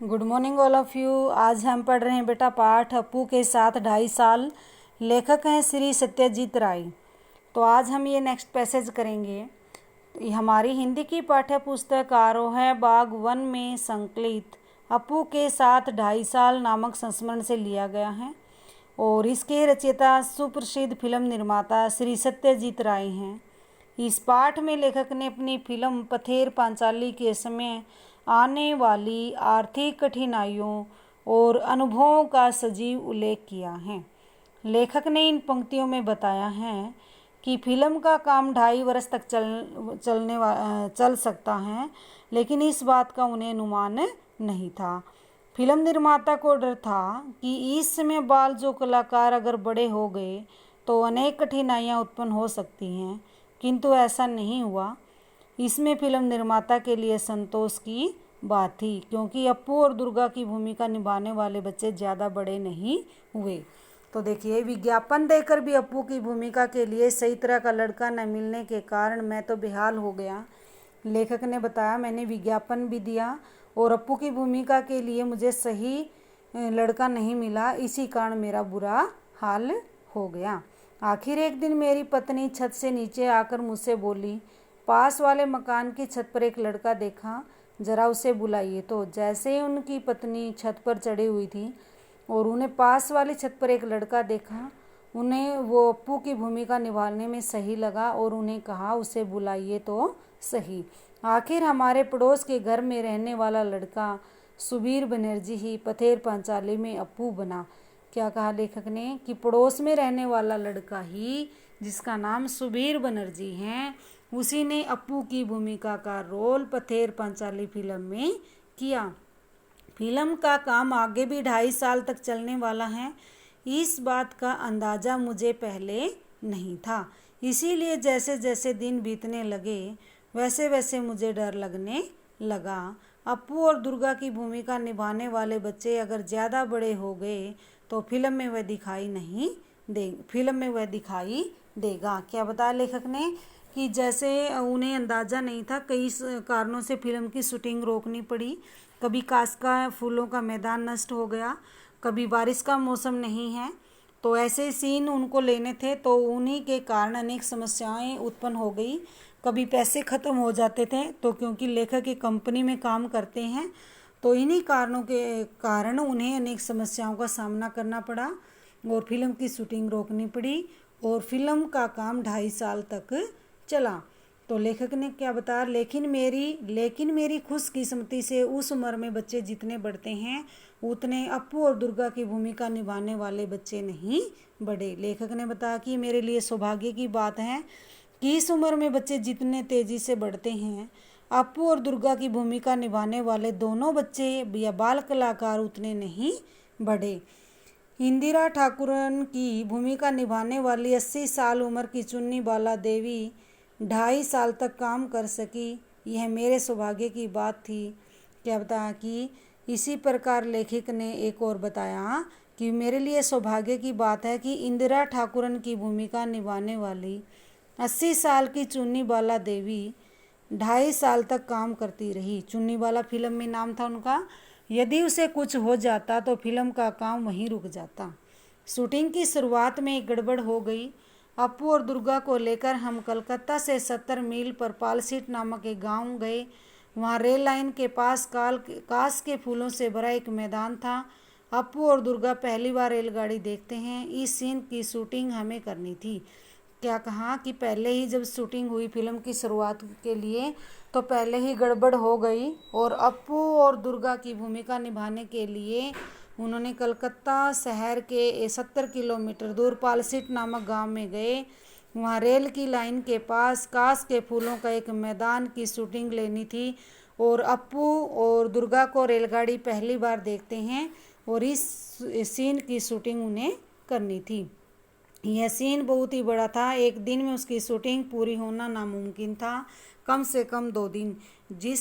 Good morning all of you. आज हम पढ़ रहे हैं बेटा पाठ अपू के साथ 2.5 साल। लेखक हैं श्री सत्यजीत राय। तो आज हम ये नेक्स्ट पैसेज करेंगे। ये हमारी हिंदी की पाठ्य पुस्तक आरोह बाग वन में संकलित अपू के साथ 2.5 साल नामक संस्मरण से लिया गया है और इसके रचयिता सुप्रसिद्ध फिल्म निर्माता श्री सत्यजीत राय हैं। इस पाठ में लेखक ने अपनी फिल्म पथेर पांचाली के समय आने वाली आर्थिक कठिनाइयों और अनुभवों का सजीव उल्लेख किया है। लेखक ने इन पंक्तियों में बताया है कि फिल्म का काम 2.5 वर्ष तक चल सकता है, लेकिन इस बात का उन्हें अनुमान नहीं था। फिल्म निर्माता को डर था कि इस समय बाल जो कलाकार अगर बड़े हो गए तो अनेक कठिनाइयां उत्पन्न हो सकती हैं, किंतु ऐसा नहीं हुआ। इसमें फिल्म निर्माता के लिए संतोष की बात थी, क्योंकि अप्पू और दुर्गा की भूमिका निभाने वाले बच्चे ज़्यादा बड़े नहीं हुए। तो देखिए, विज्ञापन देकर भी अप्पू की भूमिका के लिए सही तरह का लड़का न मिलने के कारण मैं तो बेहाल हो गया। लेखक ने बताया, मैंने विज्ञापन भी दिया और अप्पू की भूमिका के लिए मुझे सही लड़का नहीं मिला, इसी कारण मेरा बुरा हाल हो गया। आखिर एक दिन मेरी पत्नी छत से नीचे आकर मुझसे बोली, पास वाले मकान की छत पर एक लड़का देखा, जरा उसे बुलाइए। तो जैसे ही उनकी पत्नी छत पर चढ़ी हुई थी और उन्हें पास वाली छत पर एक लड़का देखा, उन्हें वो अप्पू की भूमिका निभाने में सही लगा और उन्हें कहा, उसे बुलाइए तो सही। आखिर हमारे पड़ोस के घर में रहने वाला लड़का सुबीर बनर्जी ही पथेर पांचाली में अप्पू बना। क्या कहा लेखक ने कि पड़ोस में रहने वाला लड़का ही, जिसका नाम सुबीर बनर्जी है, उसी ने अप्पू की भूमिका का रोल पथेर पांचाली फिल्म में किया। फिल्म का काम आगे भी 2.5 साल तक चलने वाला है, इस बात का अंदाज़ा मुझे पहले नहीं था। इसीलिए जैसे जैसे दिन बीतने लगे वैसे वैसे मुझे डर लगने लगा। अप्पू और दुर्गा की भूमिका निभाने वाले बच्चे अगर ज़्यादा बड़े हो गए तो फिल्म में वह दिखाई देगा। क्या बताया लेखक ने कि जैसे उन्हें अंदाज़ा नहीं था, कई कारणों से फिल्म की शूटिंग रोकनी पड़ी। कभी कास का फूलों का मैदान नष्ट हो गया, कभी बारिश का मौसम नहीं है, तो ऐसे सीन उनको लेने थे, तो उन्हीं के कारण अनेक समस्याएं उत्पन्न हो गई। कभी पैसे ख़त्म हो जाते थे, तो क्योंकि लेखक एक कंपनी में काम करते हैं, तो इन्हीं कारणों के कारण उन्हें अनेक समस्याओं का सामना करना पड़ा और फिल्म की शूटिंग रोकनी पड़ी और फिल्म का काम 2.5 साल तक चला। तो लेखक ने क्या बताया, लेकिन मेरी खुशकिस्मती से उस उम्र में बच्चे जितने बढ़ते हैं उतने अप्पू और दुर्गा की भूमिका निभाने वाले बच्चे नहीं बढ़े। लेखक ने बताया कि मेरे लिए सौभाग्य की बात है कि इस उम्र में बच्चे जितने तेज़ी से बढ़ते हैं, अप्पू और दुर्गा की भूमिका निभाने वाले दोनों बच्चे या बाल कलाकार उतने नहीं बढ़े। इंदिरा ठाकुरन की भूमिका निभाने वाली 80 साल उम्र की चुन्नी बाला देवी 2.5 साल तक काम कर सकी, यह मेरे सौभाग्य की बात थी। क्या बताया कि इसी प्रकार लेखक ने एक और बताया कि मेरे लिए सौभाग्य की बात है कि इंदिरा ठाकुरन की भूमिका निभाने वाली 80 साल की चुन्नी बाला देवी 2.5 साल तक काम करती रही। चुन्नी बाला फिल्म में नाम था उनका। यदि उसे कुछ हो जाता तो फिल्म का काम वहीं रुक जाता। शूटिंग की शुरुआत में एक गड़बड़ हो गई। अप्पू और दुर्गा को लेकर हम कलकत्ता से 70 मील पर पालसीट नामक एक गांव गए। वहां रेल लाइन के पास कास के फूलों से भरा एक मैदान था। अप्पू और दुर्गा पहली बार रेलगाड़ी देखते हैं। इस सीन की शूटिंग हमें करनी थी। क्या कहा कि पहले ही जब शूटिंग हुई फिल्म की शुरुआत के लिए, तो पहले ही गड़बड़ हो गई और अप्पू और दुर्गा की भूमिका निभाने के लिए उन्होंने कलकत्ता शहर के 70 किलोमीटर दूर पालसीट नामक गांव में गए। वहां रेल की लाइन के पास कास के फूलों का एक मैदान की शूटिंग लेनी थी और अप्पू और दुर्गा को रेलगाड़ी पहली बार देखते हैं और इस सीन की शूटिंग उन्हें करनी थी। यह सीन बहुत ही बड़ा था। एक दिन में उसकी शूटिंग पूरी होना नामुमकिन था, कम से कम 2 दिन। जिस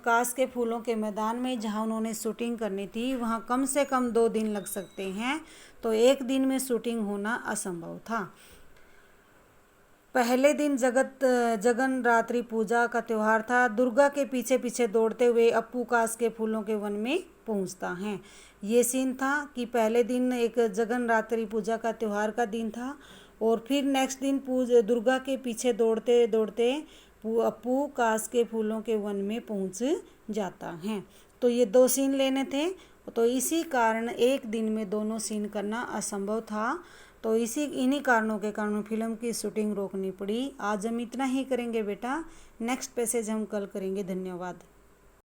कास के फूलों के मैदान में जहां उन्होंने शूटिंग करनी थी, वहां कम से कम 2 दिन लग सकते हैं, तो एक दिन में शूटिंग होना असंभव था। पहले दिन जगन रात्रि पूजा का त्योहार था। दुर्गा के पीछे पीछे दौड़ते हुए अप्पू कास के फूलों के वन में पहुंचता है। ये सीन था कि पहले दिन एक जगन रात्रि पूजा का त्योहार का दिन था और फिर नेक्स्ट दिन दुर्गा के पीछे दौड़ते दौड़ते अप्पू कास के फूलों के वन में पहुंच जाता है। तो ये 2 सीन लेने थे, तो इसी कारण एक दिन में दोनों सीन करना असंभव था। तो इन्हीं कारणों के कारण फिल्म की शूटिंग रोकनी पड़ी। आज हम इतना ही करेंगे बेटा, नेक्स्ट पैसेज हम कल करेंगे। धन्यवाद।